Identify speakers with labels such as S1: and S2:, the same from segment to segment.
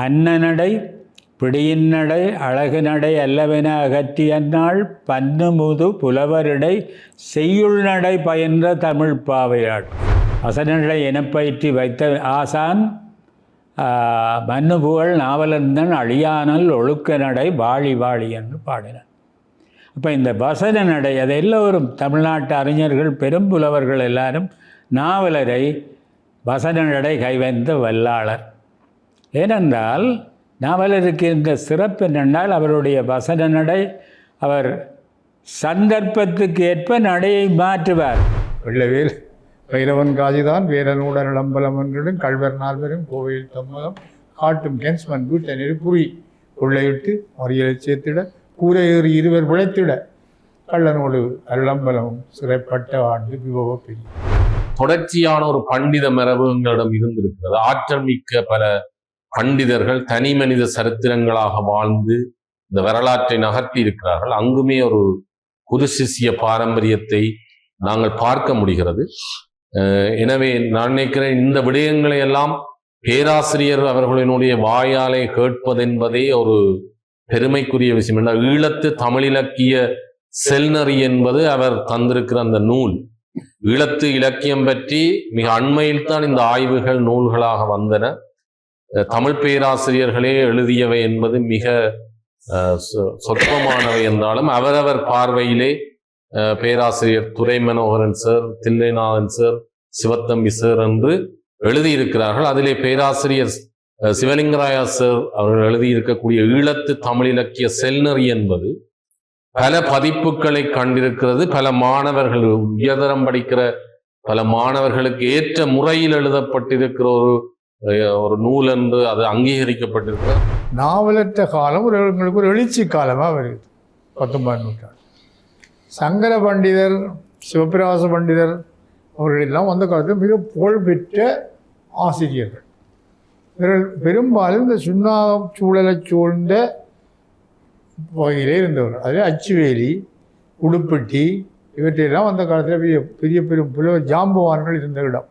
S1: அன்னநடை பிடியின்னடை அழகு நடை அல்லவென அகற்றியன்னாள் பன்னுமுது புலவரிடை செய்யுள் நடை பயின்ற தமிழ் பாவையாள். வசனடை எனப்பயிற்றி வைத்த ஆசான் மன்னுபுகழ் நாவலந்தன் அழியானல் ஒழுக்க நடை வாழி வாழி என்று பாடினார். அப்போ இந்த வசன நடை அதை எல்லோரும் தமிழ்நாட்டு அறிஞர்கள் பெரும்புலவர்கள் எல்லாரும் நாவலரை வசன நடை கைவந்த வல்லாளர். ஏனென்றால் நாவலருக்கு இந்த சிறப்பு என்னென்றால் அவருடைய வசன நடை அவர் சந்தர்ப்பத்துக்கு ஏற்ப நடையை மாற்றுவார்.
S2: வெள்ளவேல் வைரவன் காதிதான் வேரனூடர் இளம்பலம் என்றும் கல்வர் நால்வரும் கோவில் தம்மதம் காட்டும் கென்ஸ்மன் வீட்டனில் புரி கொள்ளையிட்டு மறியலை சேர்த்திட கூரை ஏறி இருவர் பிழைத்திட கள்ளனோடு அருளம்பலமும் சிறைப்பட்ட ஆண்டு விபவ பெரிய
S3: தொடர்ச்சியான ஒரு பண்டித மரபு எங்களிடம் இருந்திருக்கிறது. ஆற்றல் மிக்க பல பண்டிதர்கள் தனி மனித சரித்திரங்களாக வாழ்ந்து இந்த வரலாற்றை நகர்த்தி இருக்கிறார்கள். அங்குமே ஒரு குரு சிஷ்ய பாரம்பரியத்தை நாங்கள் பார்க்க முடிகிறது. எனவே நான் நினைக்கிறேன் இந்த விடயங்களை எல்லாம் பேராசிரியர் அவர்களினுடைய வாயாலே கேட்பதென்பதே ஒரு பெருமைக்குரிய விஷயம். என்ற ஈழத்து தமிழிலக்கிய செல்நறி என்பது அவர் தந்திருக்கிற அந்த நூல். ஈழத்து இலக்கியம் பற்றி மிக அண்மையில் தான் இந்த ஆய்வுகள் நூல்களாக வந்தன. தமிழ் பேராசிரியர்களே எழுதியவை என்பது மிக சொற்பமானவை என்றாலும் அவரவர் பார்வையிலே பேராசிரியர் Durai Manoharan sir, Thillainathan sir, Sivathamby sir என்று எழுதியிருக்கிறார்கள். அதிலே பேராசிரியர் சிவலிங்கராயா சார் அவர்கள் எழுதியிருக்கக்கூடிய ஈழத்து தமிழிலக்கிய செல்நறி என்பது பல பதிப்புகளை கண்டிருக்கிறது. பல மாணவர்கள் உயர்தரம் படிக்கிற பல மாணவர்களுக்கு ஏற்ற முறையில் எழுதப்பட்டிருக்கிற ஒரு நூல் என்று அது அங்கீகரிக்கப்பட்டிருக்கிறது.
S2: நாவலற்ற காலம் எங்களுக்கு ஒரு எழுச்சி காலமாக வருது 19ஆம் நூற்றாண்டு. சங்கர பண்டிதர், சிவபிரகாச பண்டிதர் அவர்களெல்லாம் வந்த காலத்தில் மிக புகழ்பெற்ற ஆசிரியர்கள். இவர்கள் பெரும்பாலும் இந்த சூழலை சூழ்ந்த வகையிலே இருந்தவர்கள். அதில் அச்சுவேலி, உடுப்பட்டி இவற்றையெல்லாம் அந்த காலத்தில் பெரிய பெரிய புலவர் ஜாம்பவான்கள் இருந்த இடம்.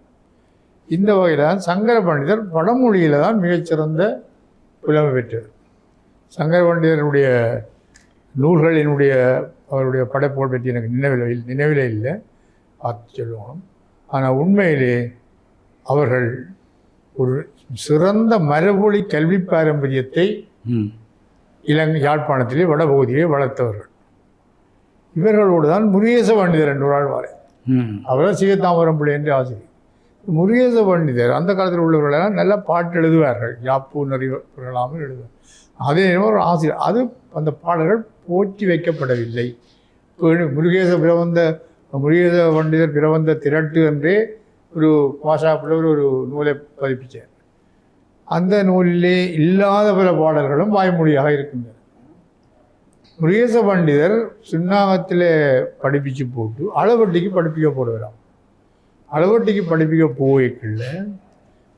S2: இந்த வகையில் தான் சங்கர பண்டிதர் வடமொழியில் தான் மிகச்சிறந்த புலமை பெற்றார். சங்கர பண்டிதருடைய நூல்களினுடைய அவருடைய படைப்புகள் பற்றி எனக்கு நினைவிலே இல்லை, பார்த்து சொல்லுவோம். ஆனால் உண்மையிலே அவர்கள் ஒரு சிறந்த மரபொழி கல்வி பாரம்பரியத்தை யாழ்ப்பாணத்திலே வடபகுதியிலே வளர்த்தவர்கள். இவர்களோடு தான் முருகேச பண்டிதர் என்று ஒரு ஆள் வாரேன். அவர் சிவதாமரம் பிள்ளை என்று ஆசிரியர். முருகேச பண்டிதர் அந்த காலத்தில் உள்ளவர்களெல்லாம் நல்ல பாட்டு எழுதுவார்கள், யாப்பு நிறைவர்களாமல் எழுதுவார். அதே ஒரு ஆசிரியர். அது அந்த பாடல்கள் போற்றி வைக்கப்படவில்லை. முருகேச பண்டிதர் பிரபந்த திரட்டு என்றே ஒரு பாஷா புலவர் ஒரு நூலை பதிப்பித்தார். அந்த நூலிலே இல்லாத பல பாடல்களும் வாய்மொழியாக இருக்கின்றன. முருகேச பண்டிதர் சுண்ணாகத்தில் படிப்பிச்சு போட்டு அளவட்டிக்கு படிப்பிக்க போடுகிறார். அளவட்டிக்கு படிப்பிக்க போய்க்குள்ள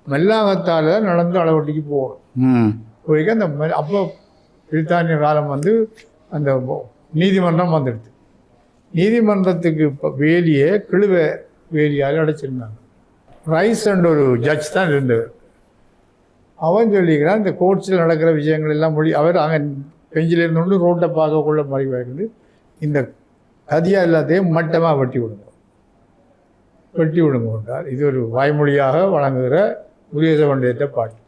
S2: மெல்லாகத்தால் நடந்து அளவட்டிக்கு போகணும். போய்க்க அந்த அப்போ பிரித்தானிய காலம் அந்த நீதிமன்றம் வந்துடுது. நீதிமன்றத்துக்கு வேலியை கிழுவ வேலியால் அடைச்சிருந்தாங்க. ரைஸ் என்ற ஒரு ஜட்ஜ் தான் இருந்தவர். அவன் சொல்லிக்கிறான் இந்த கோர்ட்ஸில் நடக்கிற விஷயங்கள் எல்லாம் அவர் அங்கே பெஞ்சில் இருந்தோண்டு ரோட்டை பார்க்கக்குள்ள மறைவாயிருந்து இந்த கதியாக எல்லாத்தையும் மட்டமாக வெட்டி விடுங்க என்றார். இது ஒரு வாய்மொழியாக வழங்குகிற முருகேச பண்டிதத்தை பாட்டு.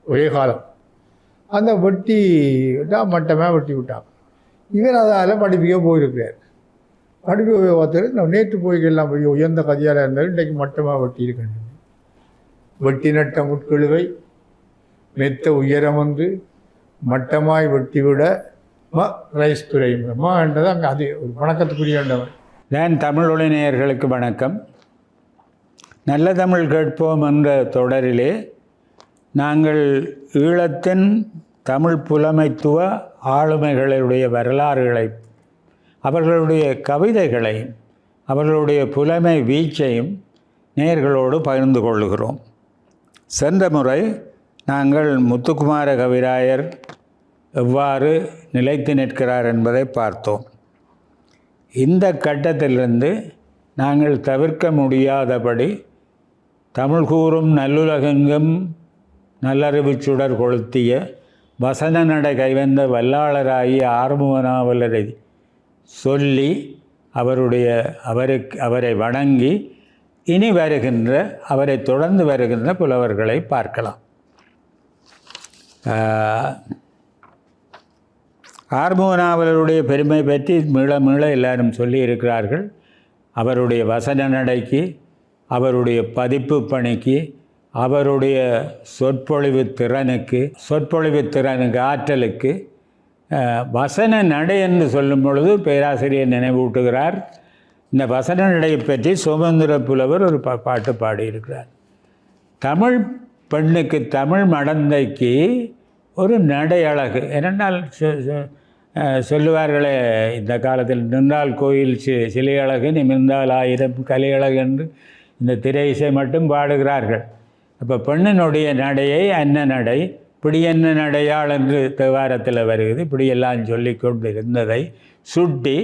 S2: ஒரே காலம் அந்த வெட்டி விட்டால் மட்டமாக வெட்டி விட்டாங்க. இவர் அதால் படிப்பிக்க போயிருக்கிறார். படிப்பு பார்த்துட்டு நேற்று போய்க்கெல்லாம் போய் உயர்ந்த கதியாக இருந்தாலும் இன்றைக்கு மட்டமாக வெட்டி இருக்கின்றது. வெட்டி நட்ட முட்கழுவை மெத்த உயரம் மட்டமாய் வெட்டிவிட ரைஸ் துறைமா என்றது அங்கே அது ஒரு வணக்கத்துக்குரியவன்.
S1: நான் தமிழ் நேயர்களுக்கு வணக்கம். நல்ல தமிழ் கேட்போம் என்ற தொடரிலே நாங்கள் ஈழத்தின் தமிழ் புலமைத்துவ ஆளுமைகளுடைய வரலாறுகளை, அவர்களுடைய கவிதைகளையும் அவர்களுடைய புலமை வீச்சையும் நேயர்களோடு பகிர்ந்து கொள்ளுகிறோம். சென்ற முறை நாங்கள் முத்துக்குமார கவிராயர் எவ்வாறு நிலைத்து நிற்கிறார் என்பதை பார்த்தோம். இந்த கட்டத்திலிருந்து நாங்கள் தவிர்க்க முடியாதபடி தமிழ் கூறும் நல்லுலகெங்கும் நல்லறிவு சுடர் கொளுத்திய வசன நடை கைவந்த வல்லாளராகிய ஆறுமுக நாவலரை சொல்லி அவரை வணங்கி இனி வருகின்ற அவரை தொடர்ந்து வருகின்ற புலவர்களை பார்க்கலாம். ஆறுமுக நாவலருடைய பெருமை பற்றி மீள மீள எல்லாரும் சொல்லி இருக்கிறார்கள். அவருடைய வசன நடைக்கு, அவருடைய பதிப்பு பணிக்கு, அவருடைய சொற்பொழிவு திறனுக்கு ஆற்றலுக்கு வசன நடை என்று சொல்லும் பொழுது பேராசிரியர் நினைவூட்டுகிறார். இந்த வசன நடையை பற்றி சுமந்திர புலவர் ஒரு பாட்டு பாடியிருக்கிறார். தமிழ் பெண்ணுக்கு, தமிழ் மடந்தைக்கு ஒரு நடை அழகு. ஏனென்றால் சொல்லுவார்களே இந்த காலத்தில், நின்றால் கோயில் சிலை அழகு, நிமிர்ந்தால் 1000 கலை அழகு என்று இந்த திரை இசை மட்டும் பாடுகிறார்கள். அப்போ பெண்ணினுடைய நடையை அன்ன நடை, இப்படி என்ன நடையாள் என்று தேவாரத்தில் வருகிறது. இப்படியெல்லாம் சொல்லி கொண்டு இருந்ததை சுட்டி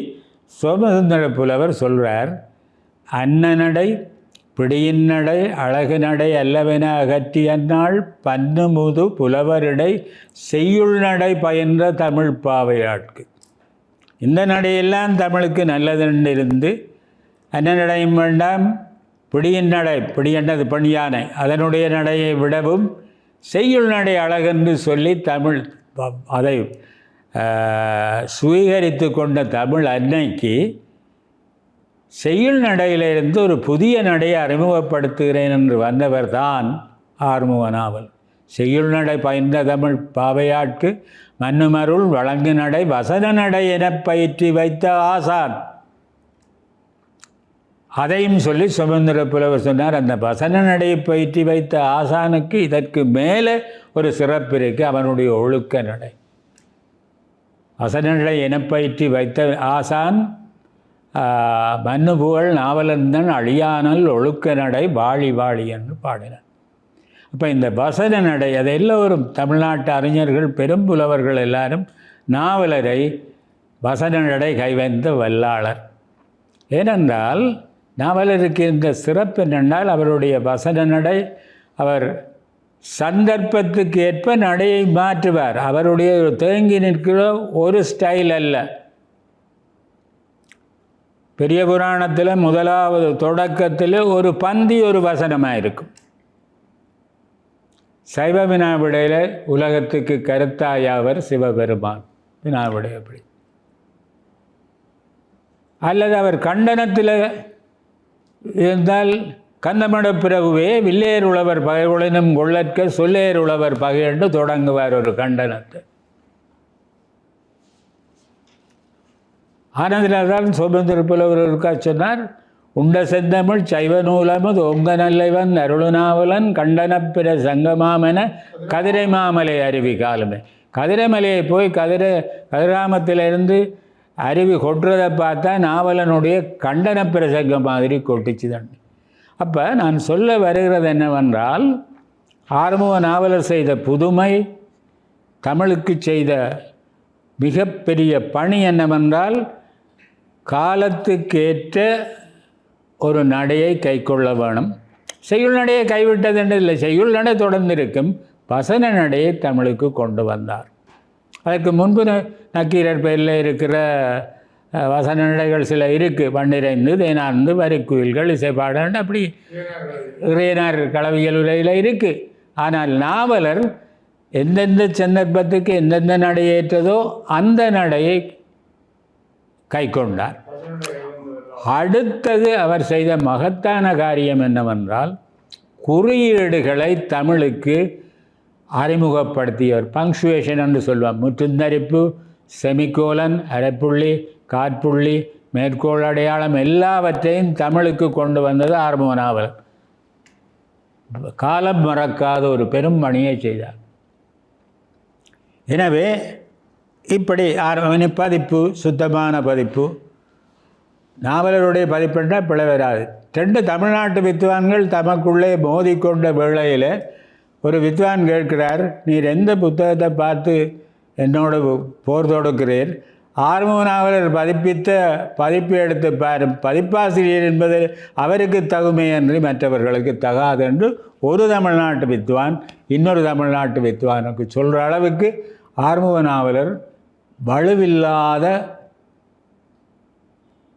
S1: சோமசுந்தர புலவர் சொல்கிறார், அன்ன நடை பிடியின் நடை அழகு நடை அல்லவென அகற்றியன்னாள் பன்னுமுது புலவரிடை செய்யுள் நடை பயின்ற தமிழ் பாவையாட்கு. இந்த நடையெல்லாம் தமிழுக்கு நல்லதென்று இருந்து அன்ன நடையும் வேண்டாம், பிடியின் நடை, பிடி என்றது பெண் யானை, அதனுடைய நடையை விடவும் செய்யுள் நடை அழகென்று சொல்லி தமிழ் அதை சுவீகரித்து கொண்ட தமிழ் அன்னைக்கு செய்யுள் நடையிலிருந்து ஒரு புதிய நடையை அறிமுகப்படுத்துகிறேன் என்று வந்தவர் தான் ஆறுமுக நாவல். செய்யுள் நடை பயின்ற தமிழ் பாவையாட்கு மன்னுமருள் வழங்கு நடை வசன நடை எனப் பயிற்றி வைத்த ஆசான். அதையும் சொல்லி சுமந்திர புலவர் சொன்னார், அந்த வசன நடையை பயிற்றி வைத்த ஆசானுக்கு இதற்கு மேலே ஒரு சிறப்பு இருக்குது, அவனுடைய ஒழுக்க நடை. வசன நடை எனப் பயிற்றி வைத்த ஆசான் மன்னு புகழ் நாவலந்தன் அழியானல் ஒழுக்க நடை வாழி வாழி என்று பாடினார். அப்போ இந்த வசன நடை அதை எல்லோரும் தமிழ்நாட்டு அறிஞர்கள், பெரும்புலவர்கள் எல்லாரும் நாவலரை வசன நடை கைவந்த வல்லாளர். ஏனென்றால் நாவலருக்கு இந்த சிறப்பு என்னென்றால் அவருடைய வசன நடை, அவர் சந்தர்ப்பத்துக்கு ஏற்ப நடையை மாற்றுவார். அவருடைய தேங்கி நிற்கிற ஒரு ஸ்டைல் அல்ல. பெரிய புராணத்தில் முதலாவது தொடக்கத்தில் ஒரு பந்தி ஒரு வசனமாக இருக்கும். சைவ வினாவிடையில் உலகத்துக்கு கருத்தாயவர் சிவபெருமான் வினாவிடை அப்படி. அல்லது அவர் கண்டனத்தில் இருந்தால் கந்தமட பிரபுவே வில்லேர் உழவர் பகையுடனும் கொள்ளற்க சொல்லேர் உழவர் பகை என்று தொடங்குவார் ஒரு கண்டனத்தை. ஆனந்தில்தான் சுமந்திர புலவருக்கா சொன்னார், உண்ட செந்தமிழ் சைவ நூலமது ஒங்க நல்லவன் அருளுநாவலன் கண்டனப்பிற சங்கமாமென கதிரை மாமலை அருவி காலமே. கதிரைமலையை போய் கதிராமத்திலிருந்து அருவி கொட்டுறதை பார்த்தா நாவலனுடைய கண்டன பிரசங்கம் மாதிரி கொட்டிச்சு தான். அப்போ நான் சொல்ல வருகிறது என்னவென்றால், ஆறுமுக நாவலர் செய்த புதுமை, தமிழுக்கு செய்த மிகப்பெரிய பணி என்னவென்றால், காலத்துக்கேற்ற ஒரு நடையை கை கொள்ள வேணும். செய்யுள் நடையை கைவிட்டது என்று இல்லை, செய்யுள் நடை தொடர்ந்திருக்கும். வசன நடையை தமிழுக்கு கொண்டு வந்தார். அதற்கு முன்பு நக்கீரர் பெயரில் இருக்கிற வசன நடைகள் சில இருக்குது. பன்னிரைந்து, தேனார்ந்து, வரிக்குயில்கள், இசைப்பாடல், அப்படி இறையனார் களவியல் உரையில் இருக்குது. ஆனால் நாவலர் எந்தெந்த சந்தர்ப்பத்துக்கு எந்தெந்த நடை ஏற்றதோ அந்த நடையை கை கொண்டார். அடுத்தது அவர் செய்த மகத்தான காரியம் என்னவென்றால், குறியீடுகளை தமிழுக்கு அறிமுகப்படுத்தியவர். பங்க்சுவேஷன் என்று சொல்வார். முற்றுந்தரிப்பு, செமிகோலன், அரைப்புள்ளி, காற்புள்ளி, மேற்கோள் அடையாளம் எல்லாவற்றையும் தமிழுக்கு கொண்டு வந்தது ஆறுமுக நாவலர். காலம் மறக்காத ஒரு பெரும் பணியை செய்தார். எனவே இப்படி பதிப்பு, சுத்தமான பதிப்பு, நாவலருடைய பதிப்புன்றால் பிழை வராது. 2 தமிழ்நாட்டு வித்வான்கள் தமக்குள்ளே மோதிக்கொண்ட வேளையில் ஒரு வித்வான் கேட்கிறார், நீர் எந்த புத்தகத்தை பார்த்து என்னோட போர் தொடுக்கிறீர், ஆறுமுக நாவலர் பதிப்பித்த பதிப்பு எடுத்து பாரும் பதிப்பாசிரியர் என்பது அவருக்கு தகுமை என்று மற்றவர்களுக்கு தகாது என்று ஒரு தமிழ்நாட்டு வித்வான் இன்னொரு தமிழ்நாட்டு வித்வானுக்கு சொல்கிற அளவுக்கு ஆறுமுக நாவலர் வலுவில்லாத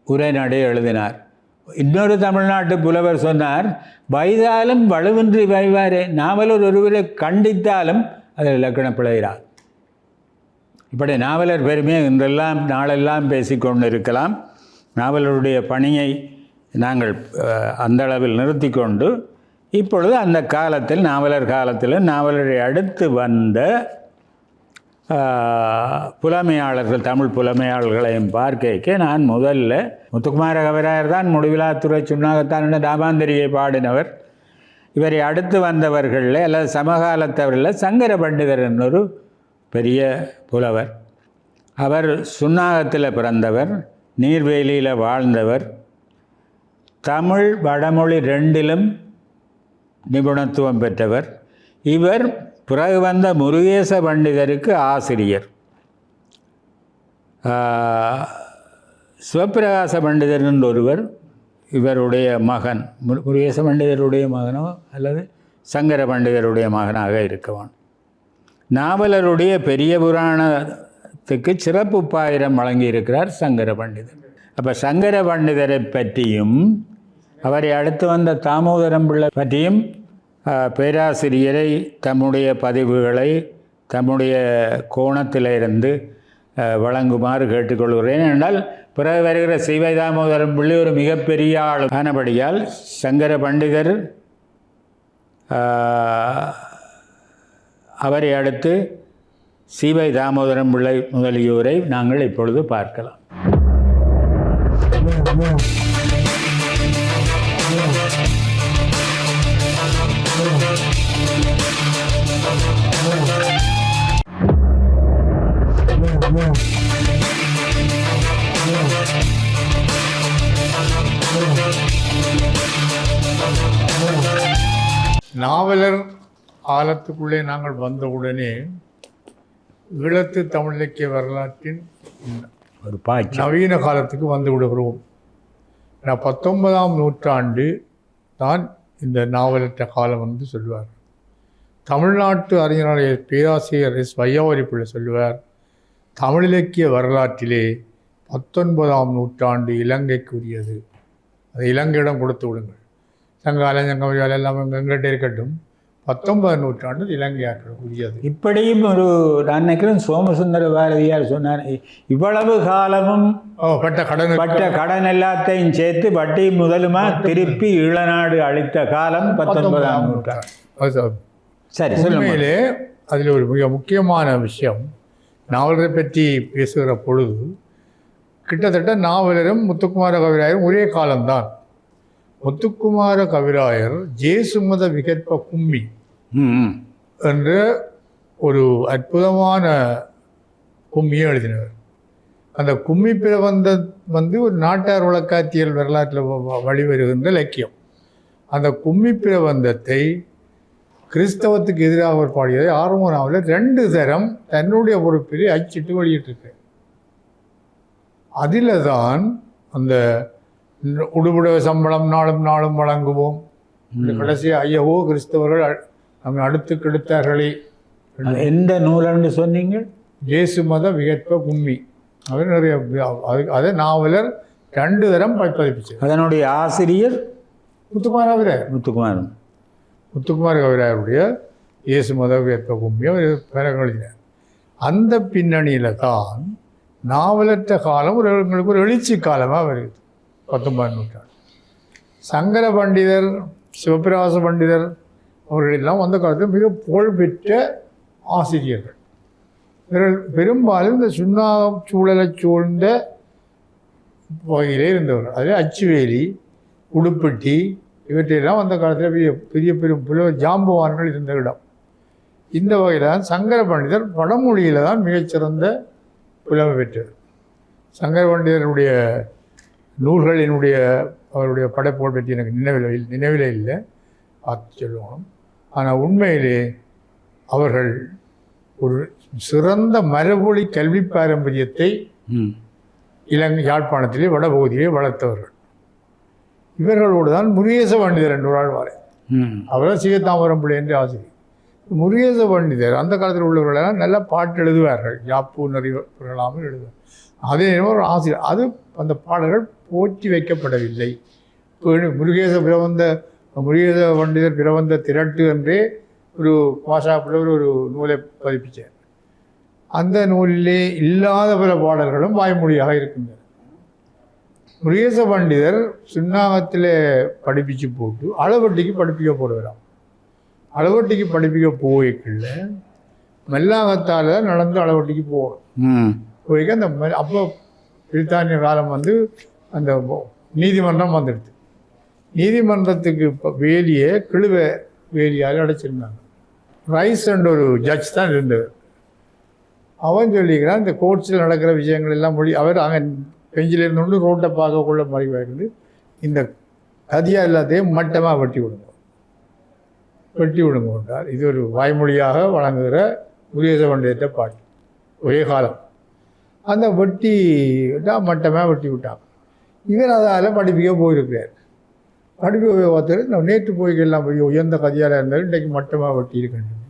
S1: உரைநடை எழுதினார். இன்னொரு தமிழ்நாட்டு புலவர் சொன்னார், வைதாலும் வலுவின்றி வைவாரே, நாவலர் ஒருவரை கண்டித்தாலும் அதில் இலக்கண பிழைகிறார். இப்படி நாவலர் பெருமையை இன்றெல்லாம் நாளெல்லாம் பேசிக்கொண்டு இருக்கலாம். நாவலருடைய பணியை நாங்கள் அந்த அளவில் நிறுத்தி கொண்டு இப்பொழுது அந்த காலத்தில் நாவலர் காலத்தில் நாவலரை அடுத்து வந்த புலமையாளர்கள் தமிழ் புலமையாளர்களையும் பார்க்க நான் முதல்ல முத்துக்குமார கவிராயர் தான் முடிவிலாத்துறை சுண்ணாகத்தான் தாபாந்தரியை பாடினவர். இவரை அடுத்து வந்தவர்களில் அல்லது சமகாலத்தவர்களில் சங்கர பண்டிதர் என்னொரு பெரிய புலவர். அவர் சுண்ணாகத்தில் பிறந்தவர், நீர்வேலியில் வாழ்ந்தவர், தமிழ் வடமொழி ரெண்டிலும் நிபுணத்துவம் பெற்றவர். இவர் பிறகு வந்த முருகேச பண்டிதருக்கு ஆசிரியர். சிவப்பிரகாச பண்டிதர் என்று ஒருவர் இவருடைய மகன், முருகேச பண்டிதருடைய மகனோ அல்லது சங்கர பண்டிதருடைய மகனாக இருக்கவான். நாவலருடைய பெரிய புராணத்துக்கு சிறப்பு பாயிரம் வழங்கியிருக்கிறார் சங்கர பண்டிதர். அப்போ சங்கர பண்டிதரை பற்றியும் அவரை அடுத்து வந்த தாமோதரம் பிள்ளை பற்றியும் பேராசிரியரை தம்முடைய பதிவுகளை தம்முடைய கோணத்திலிருந்து வழங்குமாறு கேட்டுக்கொள்கிறேன். என்றால் பிறகு வருகிற சிவை தாமோதரம் பிள்ளை ஒரு மிகப்பெரிய ஆள் ஆனபடியால் சங்கர பண்டிதர் அவரை அடுத்து சிவை தாமோதரம் பிள்ளை முதலியோரை நாங்கள் இப்பொழுது பார்க்கலாம்.
S2: நாவலர் காலத்துக்குள்ளே நாங்கள் வந்தவுடனே ஈழத்து தமிழ் இலக்கிய வரலாற்றின்
S1: ஒரு பாய்ச்சி
S2: நவீன காலத்துக்கு வந்து விடுகிறோம். 19ஆம் நூற்றாண்டு தான் இந்த நாவலற்ற காலம் என்று சொல்லுவார். தமிழ்நாட்டு அறிஞரான பேராசிரியர் எஸ் வையாவரி பிள்ளை சொல்லுவார், தமிழ் இலக்கிய வரலாற்றிலே 19ஆம் நூற்றாண்டு இலங்கைக்குரியது. அதை இலங்கையிடம் கொடுத்து விடுங்கள். சங்காலம் சங்கமொழியால் எல்லாம் எங்கிட்ட இருக்கட்டும், 19ஆம் நூற்றாண்டு இலங்கையாற்றுக்குரியது.
S1: இப்படியும் ஒரு நான் நினைக்கிறேன் சோமசுந்தர பாரதியார் சொன்னார், இவ்வளவு காலமும் பட்ட கடன் எல்லாத்தையும் சேர்த்து வட்டி முதலுமா திருப்பி ஈழநாடு அளித்த காலம் 19ஆம் நூற்றாண்டு. சரி,
S2: உண்மையிலே அதில் ஒரு மிக முக்கியமான விஷயம், நாவலரை பற்றி பேசுகிற பொழுது கிட்டத்தட்ட நாவலரும் முத்துக்குமார கவிராயரும் ஒரே காலம்தான். முத்துக்குமார கவிராயர் ஜேசுமத விகற்ப கும்மி என்ற ஒரு அற்புதமான கும்மியை எழுதினவர். அந்த கும்மி பிரபந்தம் ஒரு நாட்டார் வழக்காத்தியல் வரலாற்றில் வழிவருகின்ற இலக்கியம். அந்த கும்மி பிரபந்தத்தை கிறிஸ்தவத்துக்கு எதிராக அவர் பாடியதை ஆறுமுக நாவலர் 2 தரம் தன்னுடைய பொறுப்பிலே அச்சிட்டு வெளியிட்டிருக்க. அதில் தான் அந்த உடுபுட சம்பளம் நாளும் நாளும் வழங்குவோம், கடைசி ஐயவோ கிறிஸ்தவர்கள் நம்ம அடுத்து கெடுத்தார்களே.
S1: எந்த நூலன்னு சொன்னீங்க?
S2: இயேசு மத விகற்ப கும்மி. அவர் நிறைய அதை நாவலர் 2 தரம் பதிப்பிச்சு.
S1: அதனுடைய ஆசிரியர்
S2: முத்துக்குமார கவிராயர். முத்துக்குமார கவிராயருடைய இயேசு மத விகற்ப கும்மி அவர் பிறகு அந்த பின்னணியில் தான் நாவலற்ற காலம் எங்களுக்கு ஒரு எழுச்சி காலமாக வருது 19ஆம் நூற்றாண்டு. சங்கர பண்டிதர், சிவபிரகாச பண்டிதர் அவர்களெல்லாம் அந்த காலத்தில் மிக புகழ்பெற்ற ஆசிரியர்கள். பெரும்பாலும் இந்த சூழலை சூழ்ந்த வகையிலே இருந்தவர்கள். அதே அச்சுவேலி, உடுப்பட்டி இவற்றையெல்லாம் அந்த காலத்தில் பெரிய பெரும் புலவர் ஜாம்பவான்கள் இருந்த இடம். இந்த வகையில் தான் சங்கர பண்டிதர் வடமொழியில் தான் மிகச்சிறந்த புலமை பெற்றார். சங்கர பண்டிதருடைய நூல்களினுடைய அவருடைய படைப்புகள் பற்றி எனக்கு நினைவில் இல்லை, பார்த்து சொல்லுவோம். ஆனால் உண்மையிலே அவர்கள் ஒரு சிறந்த மரபொழி கல்வி பாரம்பரியத்தை
S1: ம்
S2: இலங்கை யாழ்ப்பாணத்திலே வடபகுதியிலே வளர்த்தவர்கள். இவர்களோடு தான் முருகேச பண்டிதர் என்று ஒரு ஆள் வாரே.
S1: ம்
S2: அவர்கள் சீகத்தாமரம் பிள்ளை என்று ஆசிரியர். முருகேச பண்டிதர் அந்த காலத்தில் உள்ளவர்களெல்லாம் நல்ல பாட்டு எழுதுவார்கள். யாப்பு நிறைவர்களாமல் எழுதுவார். அதே நேரம் ஒரு ஆசிரியர். அது அந்த பாடல்கள் போற்றி வைக்கப்படவில்லை. முருகேச பண்டிதர் பிரபந்த திரட்டு என்றே ஒரு பாஷா புலவர் ஒரு நூலை பதிப்பிச்சார். அந்த நூலிலே இல்லாத பல பாடல்களும் வாய்மொழியாக இருக்கின்றன. முருகேச பண்டிதர் சுண்ணாகத்தில் படிப்பிச்சு போட்டு அளவட்டிக்கு படிப்பிக்க போடுகிறார். அளவட்டிக்கு படிப்பிக்க போய்க்குள்ள மெல்லாகத்தால் நடந்து அளவட்டிக்கு போகணும். போய்க்க அந்த அப்போ பிரித்தானிய காலம் வந்து அந்த நீதிமன்றம் வந்துடுது. நீதிமன்றத்துக்கு இப்போ வேலியை கிழுவ வேலியால் அடைச்சிருந்தாங்க. ரைஸ் என்ற ஒரு ஜட்ஜ் தான் இருந்தவர். அவன் சொல்லிக்கிறான் இந்த கோர்ட்ஸில் நடக்கிற விஷயங்கள் எல்லாம் அவர் அங்கே பெஞ்சில் இருந்து ரோட்டை பார்க்கக்குள்ள மறைவாயிருந்து இந்த கதியா எல்லாத்தையும் மட்டமாக வெட்டி விடுங்க என்றால் இது ஒரு வாய்மொழியாக வழங்குகிற முருகேச பண்டிதத்தை பாட்டு. ஒரே காலம் அந்த வெட்டி மட்டமாக வெட்டி விட்டாங்க. இவர் அதால் படிப்பிக்க போயிருக்கிறார். படிப்பு பார்த்துட்டு நேற்று போய்க்கெல்லாம் போய் உயர்ந்த கதியால் இருந்தாலும் இன்றைக்கு மட்டமாக வெட்டி இருக்கின்றது.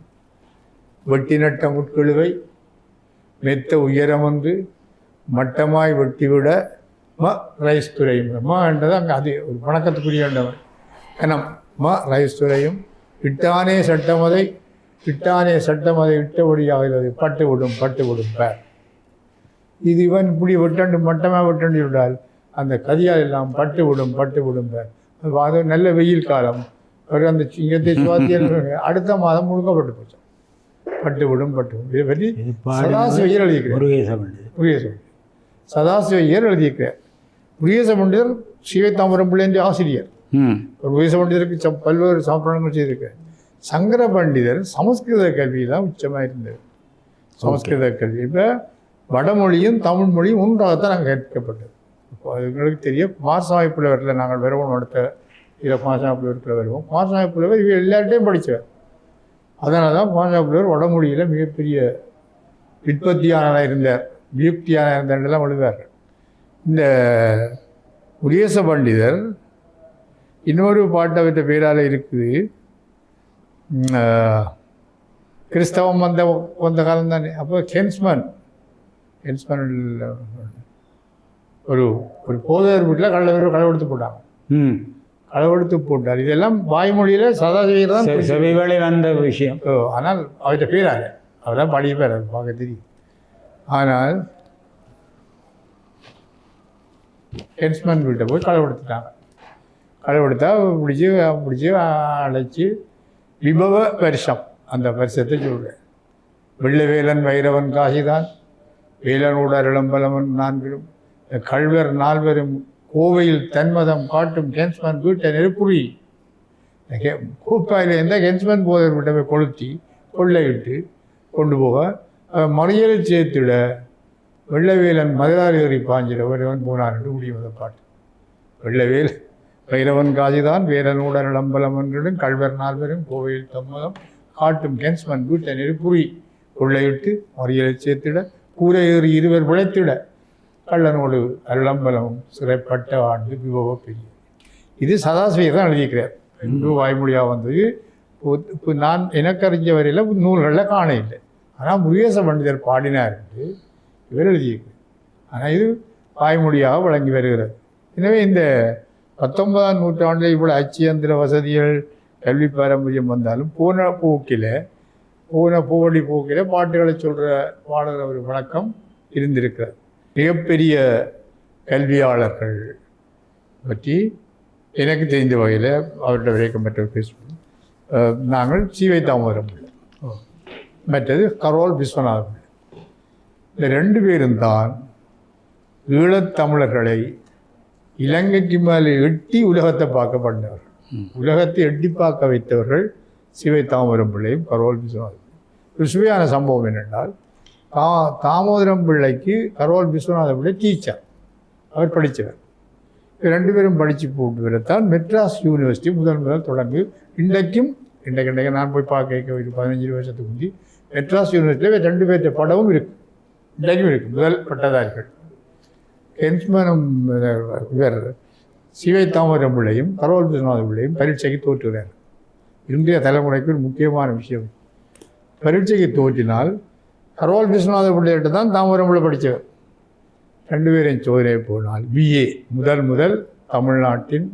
S2: வெட்டி நட்ட முட்கழுவை மெத்த உயரம் வந்து மட்டமாய் வெட்டிவிட ரைஸ் துறையும் என்றது அங்கே அது ஒரு வணக்கத்துக்குரியவர் கணம் ரைஸ் துறையும் இட்டானே சட்டமதை இட்டபடியாகிறது பட்டு விடும் பேர். இது இவன் இப்படி வெட்டண்டு மட்டமாக வெட்டண்டி விடால் அந்த கதியால் எல்லாம் பட்டு விடும் பேர். அது நல்ல வெயில் காலம். அவர் அந்த சிங்கத்தை சுவாத்தியல் அடுத்த மாதம் முழுக்கப்பட்டு போச்சு. பட்டு விடும் இதை பற்றி சதாசிவையர் எழுதியிருக்கிறார். சதாசிவையர் எழுதியிருக்கிறார். முருகேச பண்டிதர் சீகத்தாமரம் பிள்ளை என்ற ஆசிரியர். முருகேச பண்டிதருக்கு பல்வேறு சமர்ப்பணங்கள் செய்திருக்கிறார். சங்கர பண்டிதர் சமஸ்கிருத கல்வி தான் உச்சமாக இருந்தது. சமஸ்கிருத கல்வி இப்போ வடமொழியும் தமிழ் மொழியும் ஒன்றாகத்தான் நாங்கள் கேட்கப்பட்டது. இப்போ எங்களுக்கு தெரியும் மாசாமி புலவரில் நாங்கள் வருவோம். அடுத்த இதில் மாசாமி புலவருக்குள்ள வருவோம். மாசாமி புலவர் இவ எல்லார்ட்டையும் படித்தவர். அதனால தான் மாசாமி புலவர் வடமொழியில் மிகப்பெரிய விற்பத்தியானதாக இருந்தார், வியுக்தியானதாக இருந்தார்லாம் எழுதுவார்கள். இந்த முருகேச பண்டிதர் இன்னொரு பாட்டை வைத்த பேரால் இருக்குது. கிறிஸ்தவம் வந்த காலம் தானே. அப்போ ஹென்ஸ்மன் ஒரு ஒரு போதர் வீட்டில் களவெடுத்து போட்டாங்க. களவெடுத்து போட்டார். இதெல்லாம் வாய்மொழியில் சதாசிவையர் தான்
S1: செவிவழி வந்த விஷயம்.
S2: ஆனால் அவர்கிட்ட பேராக அவர் தான் பாடிய பேர் பார்க்க தெரியும். ஆனால் ஹென்ஸ்மன் வீட்டை போய் களவெடுத்துட்டாங்க. களவெடுத்தா பிடிச்சி அழைச்சி விபவ வருஷம் அந்த வருஷத்தை சொல்கிறேன். வெள்ளவேலன் வைரவன் காசிதான் வேலனோட இளம்பலவன் நான்கிலும் கல்வர் நால்வரும் கோவையில் தன்மதம் காட்டும் ஹென்ஸ்மன் வீட்டை நெருப்புரி கூப்பாயில் எந்த ஹென்ஸ்மன் போதர் வீட்டை போய் கொளுத்தி கொள்ளையிட்டு கொண்டு போக மறியலை சேர்த்திட வெள்ளவேலன் மதுராரி பாஞ்சிட ஒருவன் போனார் என்று முடியும் அந்த பாட்டு. வெள்ளவேல் வைரவன் காசிதான் வேலனோட இளம்பலவன்களும் கல்வர் நால்வரும் கோவையில் தன்மதம் காட்டும் ஹென்ஸ்மன் வீட்டை நெருப்புரி கொள்ளையிட்டு மறியலை சேர்த்திட கூரை ஏறி இருவர் விளைத்திட கள்ளனோடு அருளம்பலமும் சிறைப்பட்ட ஆண்டு விபவ பெரிய. இது சதாசிவையர் தான் எழுதியிருக்கிறார். இன்று வாய்மொழியாக வந்தது. இப்போ நான் எனக்கு அறிஞ்ச வரையில் நூல்களில் காண இல்லை. ஆனால் முருகேச பண்டிதர் பாடினார் என்று இவர் எழுதியிருக்கிறார். ஆனால் இது வாய்மொழியாக வழங்கி வருகிறது. எனவே இந்த 19ஆம் நூற்றாண்டில் இவ்வளோ அச்சியந்திர வசதிகள் கல்வி பாரம்பரியம் வந்தாலும் போன போவடி போக்கில் பாட்டுகளை பாடுற ஒரு வழக்கம் இருந்திருக்கிறது. மிகப்பெரிய கல்வியாளர்கள் பற்றி எனக்கு தெரிந்த வகையில் அவர்கிட்ட விளக்கம் பெற்றவர் பேசுவோம். நாங்கள் சீவை தாமோதரம் பிள்ளை, மற்றது கரோல் விஸ்வநாதன் பிள்ளை. இந்த 2 பேரும் தான் ஈழத்தமிழர்களை இலங்கைக்கு மேலே எட்டி உலகத்தை பார்க்க பண்ணவர்கள். உலகத்தை எட்டி பார்க்க வைத்தவர்கள் சிவை தாமோதரம் பிள்ளையும் கரோல் விஸ்வநாதன். ஒரு சுவையான சம்பவம் என்னென்றால், தாமோதரம் பிள்ளைக்கு கரோல் விஸ்வநாத பிள்ளை டீச்சர், அவர் படித்தவர். 2 பேரும் படித்து போட்டு வரத்தான் மெட்ராஸ் யூனிவர்சிட்டி முதல் தொடங்கி இன்றைக்கு நான் போய் பார்க்க ஒரு 15 வருஷத்துக்கு முந்தி மெட்ராஸ் யூனிவர்சிட்டியில் 2 பேர்த்த படமும் இருக்குது, இன்றைக்கும் இருக்குது. முதல் பட்டதாரிகள் ஹென்ஸ்மேனும் இவர் சிவை தாமரம் பிள்ளையும் கரோல் விஸ்வநாத பிள்ளையும் பரீட்சைக்கு தோற்றுகிறார். இன்றைய தலைமுறைக்கு ஒரு முக்கியமான விஷயம். பரீட்சைக்கு தோற்றினால் கரோல் விஸ்வநாத பிள்ளைகிட்ட தான் தாமரம் பிள்ளை படித்தவர். 2 பேரையும் சோதனை போனால் BA முதல் தமிழ்நாட்டின்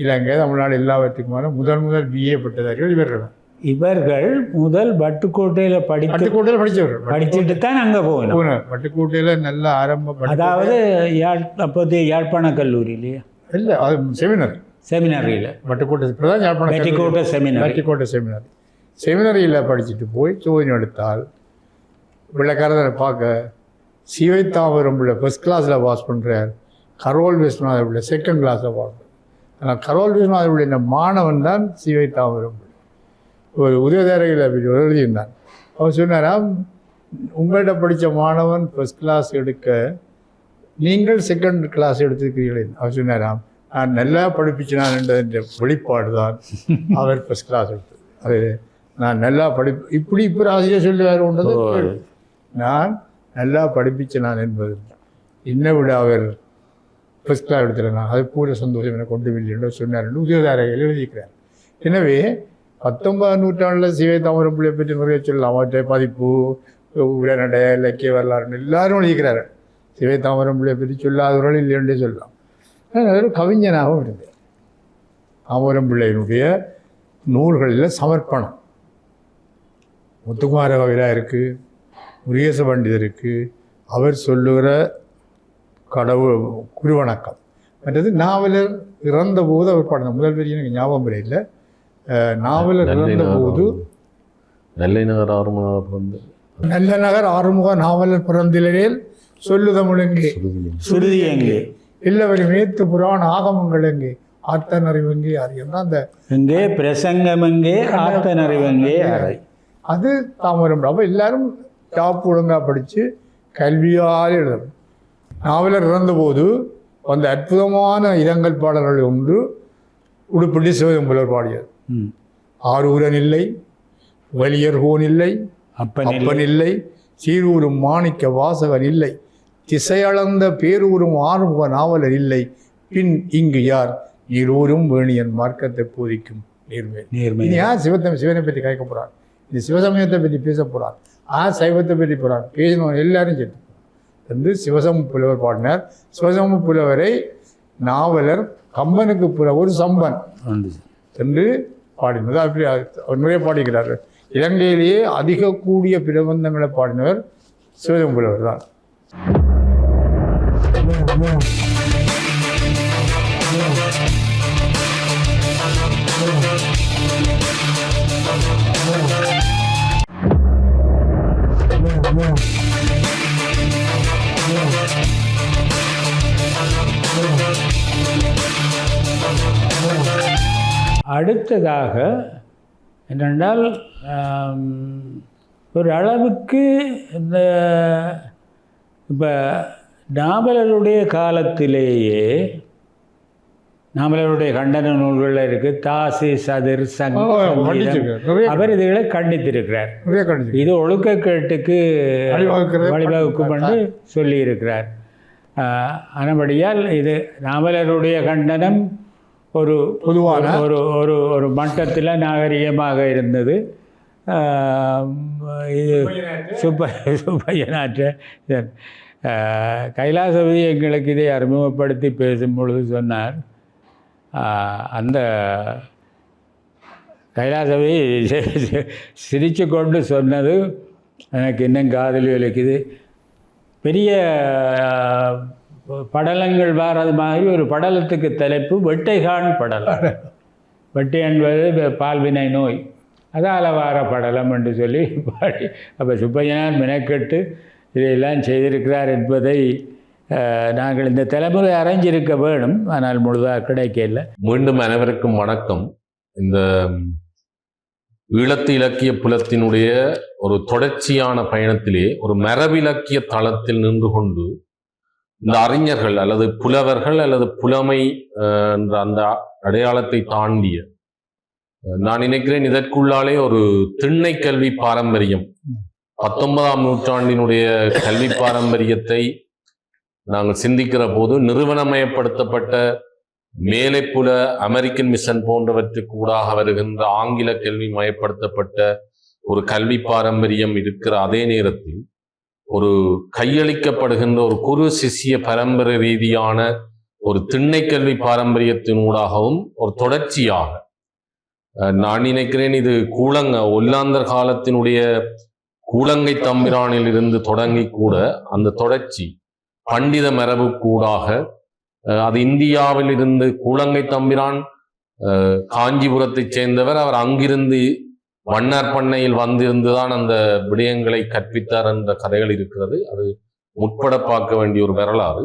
S2: இலங்கை தமிழ்நாடு எல்லாவற்றுக்குமான முதல் BA பட்டதாரிகள்
S1: இவர்கள் முதல் வட்டுக்கோட்டையில்
S2: வட்டுக்கோட்டையில் படித்தவர்கள்.
S1: படிச்சுட்டு தான் அங்கே போகணும்.
S2: வட்டுக்கோட்டையில் நல்ல ஆரம்பம்.
S1: அதாவது அப்போதைய யாழ்ப்பாண கல்லூரி இல்லையா?
S2: இல்லை, அது செமினரியில்
S1: வட்டுக்கோட்டை
S2: செமினரி செமினரியில் படிச்சுட்டு போய் சோதனை எடுத்தால் பிள்ளைக்காரரை பார்க்க சிவை தாமரம் பிள்ளை ஃபர்ஸ்ட் கிளாஸில் பாஸ் பண்ணுறார், கரோல் விஸ்வநாத பிள்ளை செகண்ட் கிளாஸில் பாஸ் பண்ணுறார். ஆனால் கரோல் விஸ்வநாத பிள்ளை மாணவன் தான் சிவை தாமரம் பிள்ளை. ஒரு உதவியாரையில் எழுதியிருந்தான். அவர் சொன்னாராம், உங்கள்கிட்ட படித்த மாணவன் ஃபர்ஸ்ட் கிளாஸ் எடுக்க நீங்கள் செகண்ட் கிளாஸ் எடுத்துருக்கிறீர்கள். அவர் சொன்னாராம், நான் நல்லா படிப்பிச்சினான் என்ற வெளிப்பாடு தான் அவர் ஃபர்ஸ்ட் கிளாஸ் எடுத்தது. அது நான் நல்லா இப்படி ஆசிரியர் சொல்லுவார்ன்றது நான் நல்லா படிப்பிச்சினான் என்பது என்னை விட அவர் ஃபர்ஸ்ட் கிளாஸ் எடுத்துருந்தான். அது பூர சந்தோஷம் எனக்கு கொண்டு இல்லை என்று சொன்னார் என்று உதவியாரையில் எழுதியிருக்கிறார். எனவே 19ஆம் நூற்றாண்டில் சிவை தாமரம் பிள்ளையை பற்றி நிறைய சொல்லலாம். அவற்றை பதிப்பு, உரைநடை, இலக்கிய வரலாறு எல்லாரும் எழுதிக்கிறார்கள். சிவை தாமரம் பிள்ளையை பற்றி சொல்லாதவர்கள் இல்லைன்றே சொல்லலாம். ஒரு கவிஞனாகவும் இருந்தேன். தாமரம் பிள்ளையினுடைய நூல்களில் சமர்ப்பணம், முத்துக்குமார கவிதா இருக்குது, முருகேச பண்டிதர் இருக்குது, அவர் சொல்லுகிற கடவுள் குருவணக்கம். மற்றது நாவலர் இறந்த போது அவர் பாடின முதல் வரி எனக்கு ஞாபகம் இல்லை. நாவலர் இறந்த போது
S3: நல்ல
S2: நகர் ஆறுமுக நாவலர் பிறந்திலேல் சொல்லு தமிழெங்கே
S1: சுருதி எங்கே
S2: இல்லவரி மேத்து புராண ஆகமங்கள் எங்கே ஆர்த்த நறிவெங்கே அறியும் அந்த
S1: எங்கே பிரசங்கம் எங்கே ஆர்த்த நறிவெங்கே அறை.
S2: அது தாமரம். அப்போ எல்லாரும் ஜாப் ஒழுங்காக படித்து கல்வியால் எழுதணும். நாவலர் இறந்தபோது அந்த அற்புதமான இரங்கல் பாடல்கள் ஒன்று உடுப்பட்டி சிவதம்புலர் பாடியது. ஆரூரன் இல்லை, வலியர்கோன் இல்லை, அப்பன் இல்லை, சீரூரும் மாணிக்க வாசகன் இல்லை, திசையளந்த பேரூரும் ஆறுமுக நாவலர் இல்லை, பின் இங்கு யார் நீரூரும் வேணியன் மார்க்கத்தை போதிக்கும் நேர்மை. யார் சிவனை பற்றி கேட்க போகிறார், இந்த சிவசமயத்தை பற்றி பேச போகிறார், சைவத்தை பற்றி போகிறார், பேசினவன் எல்லாரும் சேர்த்து என்று சிவசம புலவர் பாடினார். சிவசம புலவரை நாவலர் கம்பனுக்கு ஒரு சம்பன் என்று பாடினது. அப்படி நிறைய பாடிக்கிறார்கள். இலங்கையிலேயே அதிக கூடிய பிரபந்தங்களை பாடினவர் சிவசம புலவர் தான்.
S1: அடுத்ததாக என்னென்றால் ஒரு அளவுக்கு இந்த இப்போ நாவலருடைய காலத்திலேயே நாவலருடைய கண்டன நூல்களில் இருக்குது. தாசி சதிர் அவர் இதுகளை கண்டித்திருக்கிறார். இது ஒழுக்கக்கேட்டுக்கு வழிவகுக்கும் என்று சொல்லியிருக்கிறார். ஆனபடியால் இது நாவலருடைய கண்டனம் ஒரு பொதுவான ஒரு மட்டத்தில் நாகரிகமாக இருந்தது. இது சுப்பையனாற்ற கைலாசபதி எங்களுக்கு இதை அறிமுகப்படுத்தி பேசும் பொழுது சொன்னார், அந்த கைலாசபதி சிரித்து கொண்டு சொன்னது எனக்கு இன்னும் காதலி வலிக்குது. பெரிய படலங்கள் வாரது மாதிரி ஒரு படலத்துக்கு தலைப்பு வெட்டைகான் படலம். வெட்டை என்பது பால்வினை நோய், அதால் வார படலம் என்று சொல்லி பாடி அப்போ சுப்பையனார் மெனக்கெட்டு இதையெல்லாம் செய்திருக்கிறார் என்பதை நாங்கள் இந்த தலைமுறை அறிஞ்சிருக்க வேணும். ஆனால் முழுதாக கிடைக்கல.
S3: மீண்டும் அனைவருக்கும் வணக்கம். இந்த ஈழத்து இலக்கிய புலத்தினுடைய ஒரு தொடர்ச்சியான பயணத்திலே ஒரு மரபிலக்கிய தளத்தில் நின்று கொண்டு இந்த அறிஞர்கள் அல்லது புலவர்கள் அல்லது புலமை என்ற அந்த அடையாளத்தை தாண்டிய, நான் நினைக்கிறேன் இதற்குள்ளாலே ஒரு திண்ணை கல்வி பாரம்பரியம், 19ஆம் நூற்றாண்டினுடைய கல்வி பாரம்பரியத்தை நாங்கள் சிந்திக்கிற போது நிறுவனமயப்படுத்தப்பட்ட மேலைப்புல அமெரிக்கன் மிஷன் போன்றவற்றுக்கு ஊடாக வருகின்ற ஆங்கில கல்வி மயப்படுத்தப்பட்ட ஒரு கல்வி பாரம்பரியம் இருக்கிற அதே நேரத்தில் ஒரு கையளிக்கப்படுகின்ற ஒரு குரு சிஷ்ய பரம்பரை ரீதியான ஒரு திண்ணை கல்வி பாரம்பரியத்தினூடாகவும் ஒரு தொடர்ச்சியாக நான் நினைக்கிறேன் இது ஒல்லாந்தர் காலத்தினுடைய கூழங்கை தம்பிரானில் இருந்து தொடங்கி கூட அந்த தொடர்ச்சி பண்டித மரபு கூடாக அது இந்தியாவில் இருந்து கூழங்கை தம்பிரான் காஞ்சிபுரத்தைச் சேர்ந்தவர். அவர் அங்கிருந்து வண்ணார் பண்ணையில் வந்திருந்துதான் அந்த விடயங்களை கற்பித்தார் என்ற கதைகள் இருக்கிறது. அது முற்பட பார்க்க வேண்டிய ஒரு வரலாறு.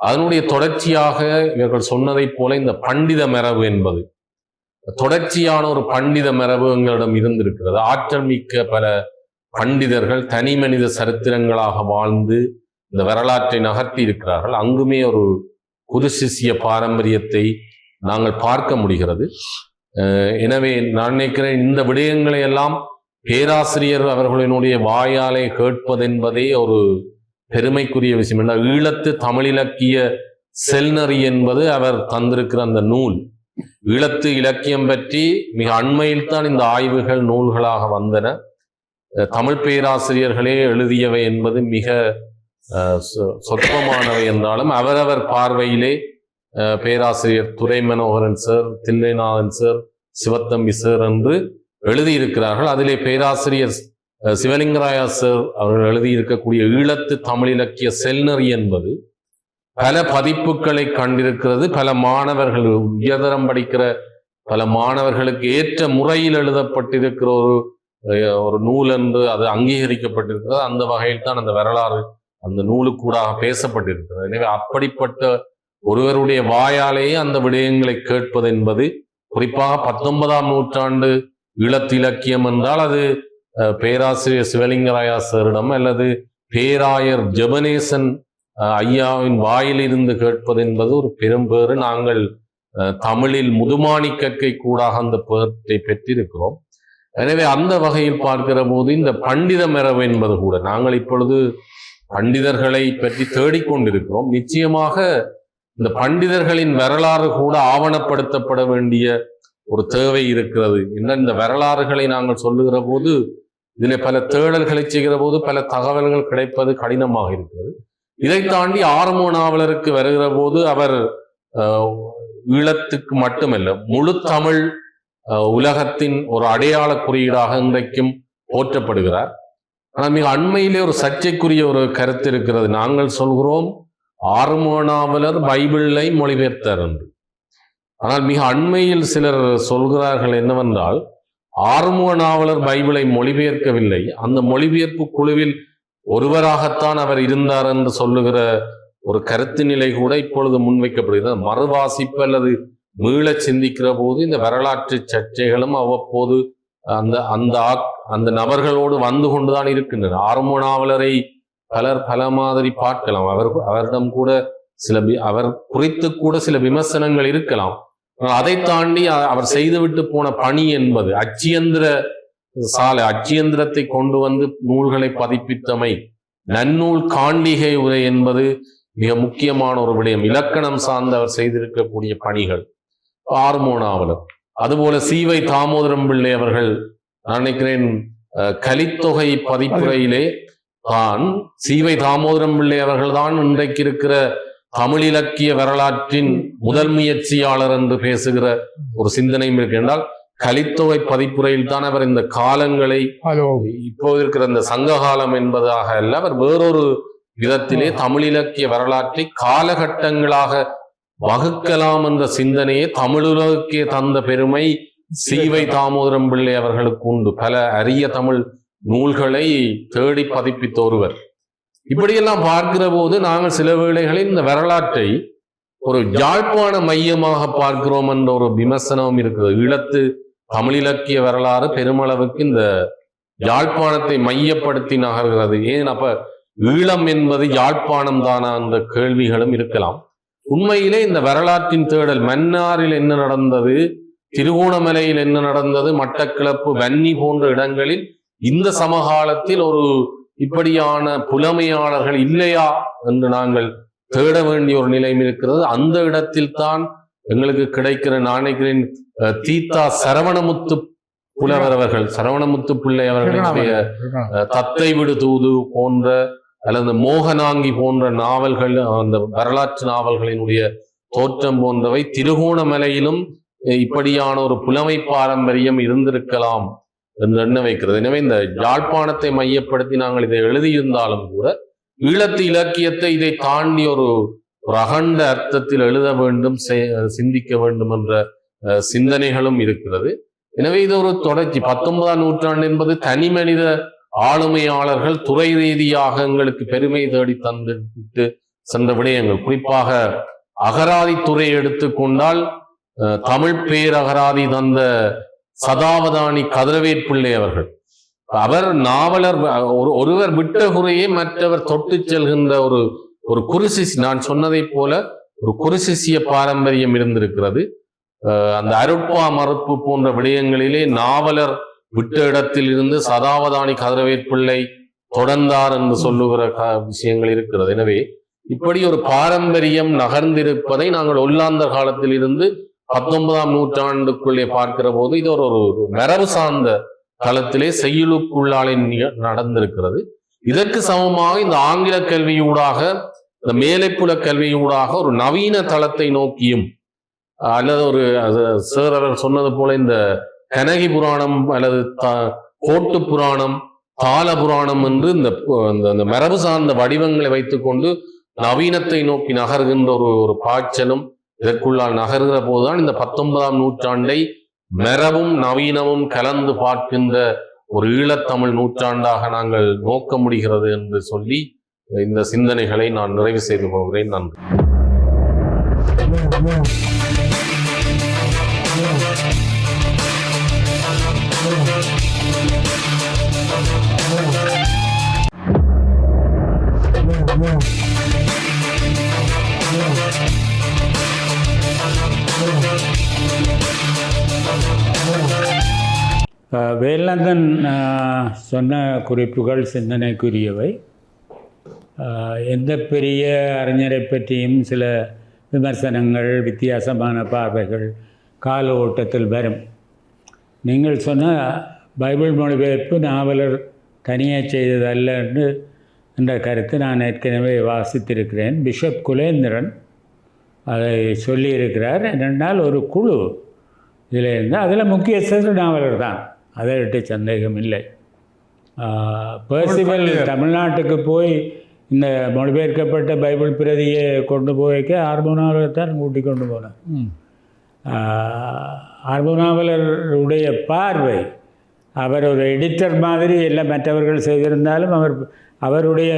S3: அதனுடைய தொடர்ச்சியாக இவர்கள் சொன்னதைப் போல இந்த பண்டித மரபு என்பது தொடர்ச்சியான ஒரு பண்டித மரபு எங்களிடம் இருந்திருக்கிறது. ஆற்றல் மிக்க பல பண்டிதர்கள் தனி மனித சரித்திரங்களாக வாழ்ந்து இந்த வரலாற்றை நகர்த்தி இருக்கிறார்கள். அங்குமே ஒரு குரு சிஷ்ய பாரம்பரியத்தை நாங்கள் பார்க்க முடிகிறது. எனவே நான் நினைக்கிறேன் இந்த விடயங்களை எல்லாம் பேராசிரியர் அவர்களினுடைய வாயாலே கேட்பதென்பதே ஒரு பெருமைக்குரிய விஷயம். என்ற ஈழத்து தமிழிலக்கிய செல்நறி என்பது அவர் தந்திருக்கிற அந்த நூல். ஈழத்து இலக்கியம் பற்றி மிக அண்மையில் தான் இந்த ஆய்வுகள் நூல்களாக வந்தன. தமிழ் பேராசிரியர்களே எழுதியவை என்பது மிக சொற்பமானவை என்றாலும் அவரவர் பார்வையிலே பேராசிரியர் Durai Manoharan sir, Thillainathan sir, Sivathamby sir என்று எழுதியிருக்கிறார்கள். அதிலே பேராசிரியர் சிவலிங்கராயா சார் அவர்கள் எழுதியிருக்கக்கூடிய ஈழத்து தமிழ் இலக்கிய செல்நறி என்பது பல பதிப்புகளை கண்டிருக்கிறது. பல மாணவர்கள் உயர்தரம் படிக்கிற பல மாணவர்களுக்கு ஏற்ற முறையில் எழுதப்பட்டிருக்கிற ஒரு நூல் என்று அது அங்கீகரிக்கப்பட்டிருக்கிறது. அந்த வகையில் தான் அந்த வரலாறு அந்த நூலுக்கூடாக பேசப்பட்டிருக்கிறது. எனவே அப்படிப்பட்ட ஒருவருடைய வாயாலேயே அந்த விடயங்களை கேட்பது என்பது குறிப்பாக 19ஆம் நூற்றாண்டு ஈழத்து இலக்கியம் என்றால் அது பேராசிரியர் சிவலிங்கராயா சாரிடம் அல்லது பேராயர் ஜெபனேசன் ஐயாவின் வாயிலிருந்து கேட்பது என்பது ஒரு பெரும்பேறு. நாங்கள் தமிழில் முதுமாணிக்கை கூடாக அந்த பேரை பெற்றிருக்கிறோம். எனவே அந்த வகையில் பார்க்கிற போது இந்த பண்டித மரபு என்பது கூட நாங்கள் இப்பொழுது பண்டிதர்களை பற்றி தேடிக்கொண்டிருக்கிறோம். நிச்சயமாக இந்த பண்டிதர்களின் வரலாறு கூட ஆவணப்படுத்தப்பட வேண்டிய ஒரு தேவை இருக்கிறது. இந்த வரலாறுகளை நாங்கள் சொல்லுகிற போது இதில் பல தேடல்களை செய்கிற போது பல தகவல்கள் கிடைப்பது கடினமாக இருக்கிறது. இதை தாண்டி ஆறுமுக நாவலருக்கு வருகிற போது அவர் ஈழத்துக்கு மட்டுமல்ல முழு தமிழ் உலகத்தின் ஒரு அடையாள குறியீடாக இன்றைக்கும் போற்றப்படுகிறார். ஆனால் மிக அண்மையிலே ஒரு சர்ச்சைக்குரிய ஒரு கருத்து இருக்கிறது. நாங்கள் சொல்கிறோம் ஆறுமுக நாவலர் பைபிளை மொழிபெயர்த்தார் என்று. ஆனால் மிக அண்மையில் சிலர் சொல்கிறார்கள் என்னவென்றால் ஆறுமுக நாவலர் பைபிளை மொழிபெயர்க்கவில்லை, அந்த மொழிபெயர்ப்பு குழுவில் ஒருவராகத்தான் அவர் இருந்தார் என்று சொல்லுகிற ஒரு கருத்து நிலை கூட இப்பொழுது முன்வைக்கப்படுகிறது. மறுவாசிப்பு அல்லது மீள சிந்திக்கிற போது இந்த வரலாற்று சர்ச்சைகளும் அவ்வப்போது அந்த நபர்களோடு வந்து கொண்டுதான் இருக்கின்றன. ஆறுமுக நாவலரை பலர் பல மாதிரி பார்க்கலாம். அவரிடம் கூட அவர் குறித்து கூட சில விமர்சனங்கள் இருக்கலாம். அதை தாண்டி அவர் செய்துவிட்டு போன பணி என்பது அச்சியந்திரத்தை கொண்டு வந்து நூல்களை பதிப்பித்தமை, நன்னூல் காண்டிகை உரை என்பது மிக முக்கியமான ஒரு விடயம். இலக்கணம் சார்ந்து அவர் செய்திருக்கக்கூடிய பணிகள் ஆறுமுக நாவலர். அதுபோல சீவை தாமோதரம் பிள்ளை அவர்கள் நான் நினைக்கிறேன் கலித்தொகை பதிப்புரையிலே தான் சீவை தாமோதரம் பிள்ளை அவர்கள் தான் இன்றைக்கு இருக்கிற தமிழ் இலக்கிய வரலாற்றின் முதல் முயற்சியாளர் என்று பேசுகிற ஒரு சிந்தனையும் இருக்கு. என்றால் கலித்தொகை பதிப்புரையில் தான் அவர் இந்த காலங்களை இப்போது இருக்கிற இந்த சங்க காலம் என்பதாக அல்ல, அவர் வேறொரு விதத்திலே தமிழ் இலக்கிய வரலாற்றை காலகட்டங்களாக வகுக்கலாம் என்ற சிந்தனையை தமிழுலகுக்கே தந்த பெருமை சீவை தாமோதரம் பிள்ளை அவர்களுக்கு உண்டு. பல அரிய தமிழ் நூல்களை தேடி பதிப்பித்த ஒருவர். இப்படியெல்லாம் பார்க்கிற போது நாங்கள் சில வேளைகளில் இந்த வரலாற்றை ஒரு யாழ்ப்பாண மையமாக பார்க்கிறோம் என்ற ஒரு விமர்சனமும் இருக்கிறது. ஈழத்து தமிழ் இலக்கிய வரலாறு பெருமளவுக்கு இந்த யாழ்ப்பாணத்தை மையப்படுத்தி நகர்கிறது. ஏன் அப்ப ஈழம் என்பது யாழ்ப்பாணம் தானா என்ற கேள்விகளும் இருக்கலாம். உண்மையிலே இந்த வரலாற்றின் தேடல் மன்னாரில் என்ன நடந்தது, திருகோணமலையில் என்ன நடந்தது, மட்டக்களப்பு, வன்னி போன்ற இடங்களில் இந்த சமகாலத்தில் ஒரு இப்படியான புலமையாளர்கள் இல்லையா என்று நாங்கள் தேட வேண்டிய ஒரு நிலையம் இருக்கிறது. அந்த இடத்தில் தான் எங்களுக்கு கிடைக்கிற நாணயங்களின் தீத்தா சரவணமுத்து புலவர் அவர்கள், சரவணமுத்து பிள்ளை அவர்களுடைய தத்தை விடு தூது போன்ற அல்லது மோகனாங்கி போன்ற நாவல்கள், அந்த வரலாற்று நாவல்களினுடைய தோற்றம் போன்றவை திருகோணமலையிலும் இப்படியான ஒரு புலமை பாரம்பரியம் இருந்திருக்கலாம் என்று எண்ண வைக்கிறது. எனவே இந்த யாழ்ப்பாணத்தை மையப்படுத்தி நாங்கள் இதை எழுதியிருந்தாலும் கூட ஈழத்து இலக்கியத்தை இதை தாண்டி ஒரு அகண்ட அர்த்தத்தில் எழுத வேண்டும், சிந்திக்க வேண்டும் என்ற சிந்தனைகளும் இருக்கிறது. எனவே இது ஒரு தொடர்ச்சி. 19ஆம் நூற்றாண்டு என்பது தனி மனித ஆளுமையாளர்கள் துறை ரீதியாக எங்களுக்கு பெருமை தேடி தந்துவிட்டு சென்ற விடயங்கள். குறிப்பாக அகராதி துறை எடுத்துக்கொண்டால் தமிழ் பேரகராதி தந்த சதாவதானி கதிரவேற்பிள்ளை அவர்கள், அவர் நாவலர், ஒருவர் விட்ட குறையை மற்றவர் தொட்டு செல்கின்ற ஒரு குருசிசி, நான் சொன்னதை போல ஒரு குருசிசிய பாரம்பரியம் இருந்திருக்கிறது. அந்த அருட்பா மறுப்பு போன்ற விடயங்களிலே நாவலர் விட்ட இடத்தில் இருந்து சதாவதானி கதிரவேற்பிள்ளை தொடர்ந்தார் என்று சொல்லுகிற விஷயங்கள் இருக்கிறது. எனவே இப்படி ஒரு பாரம்பரியம் நகர்ந்திருப்பதை நாங்கள் ஒல்லாந்தர் காலத்தில் இருந்து 19ஆம் நூற்றாண்டுக்குள்ளே பார்க்கிற போது இது ஒரு மரபு சார்ந்த களத்திலே செய்யுளுக்குள்ளாலே நடந்திருக்கிறது. இதற்கு சமமாக இந்த ஆங்கில கல்வியூடாக, இந்த மேலைப்புல கல்வியூடாக ஒரு நவீன தளத்தை நோக்கியும், அல்லது ஒரு சார் அவர் சொன்னது போல இந்த கனகி புராணம் அல்லது கோட்டு புராணம், கால புராணம் என்று இந்த மரபு சார்ந்த வடிவங்களை வைத்துக்கொண்டு நவீனத்தை நோக்கி நகர்கின்ற ஒரு பாய்ச்சலும் இதற்குள்ளால் நகர்கிற போதுதான் இந்த 19ஆம் நூற்றாண்டை மரபும் நவீனமும் கலந்து பார்க்கின்ற ஒரு ஈழத்தமிழ் நூற்றாண்டாக நாங்கள் நோக்க முடிகிறது என்று சொல்லி இந்த சிந்தனைகளை நான் நிறைவு செய்து போகிறேன். நன்றி.
S1: வேலந்தன் சொன்ன குறிப்புகள் சிந்தனைக்குரியவை. எந்த பெரிய அறிஞரை பற்றியும் சில விமர்சனங்கள், வித்தியாசமான பார்வைகள் கால ஓட்டத்தில் வரும். நீங்கள் சொன்ன பைபிள் மொழிபெயர்ப்பு நாவலர் தனியாக செய்ததல்ல என்ற கருத்து நான் ஏற்கனவே வாசித்திருக்கிறேன். பிஷப் குலேந்திரன் அதை சொல்லியிருக்கிறார். என்னென்னால் ஒரு குழு இதில் இருந்தால் அதில் முக்கியஸ்தர் நாவலர் தான், அதை விட்டு சந்தேகம் இல்லை. பெர்சிவல் தமிழ்நாட்டுக்கு போய் இந்த மொழிபெயர்க்கப்பட்ட பைபிள் பிரதியை கொண்டு போய்க்க ஆர்புனாவலர் கூட்டி கொண்டு போனார். ஆர்புனாவலருடைய பார்வை, அவர் ஒரு எடிட்டர் மாதிரி எல்லாம் மற்றவர்கள் செய்திருந்தாலும் அவருடைய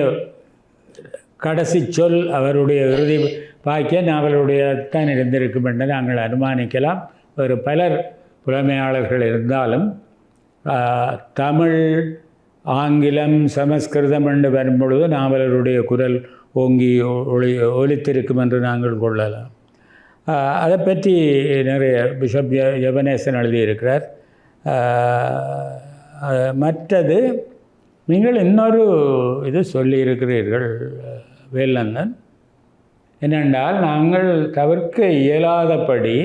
S1: கடைசி சொல், அவருடைய இறுதி பாக்கிய நாவலுடைய தான் இருந்திருக்கும் என்று நாங்கள் அனுமானிக்கலாம். ஒரு பலர் புலமையாளர்கள் இருந்தாலும் தமிழ், ஆங்கிலம், சமஸ்கிருதம் என்று வரும்பொழுது நாவலருடைய குரல் ஓங்கி ஒலித்திருக்கும் என்று நாங்கள் கொள்ளலாம். அதை பற்றி நிறைய பிஷப் யவனேசன் எழுதியிருக்கிறார். மற்றது நீங்கள் இன்னொரு இது சொல்லியிருக்கிறீர்கள் வேலந்தன், என்னென்றால் நாங்கள் தவிர்க்க இயலாதபடி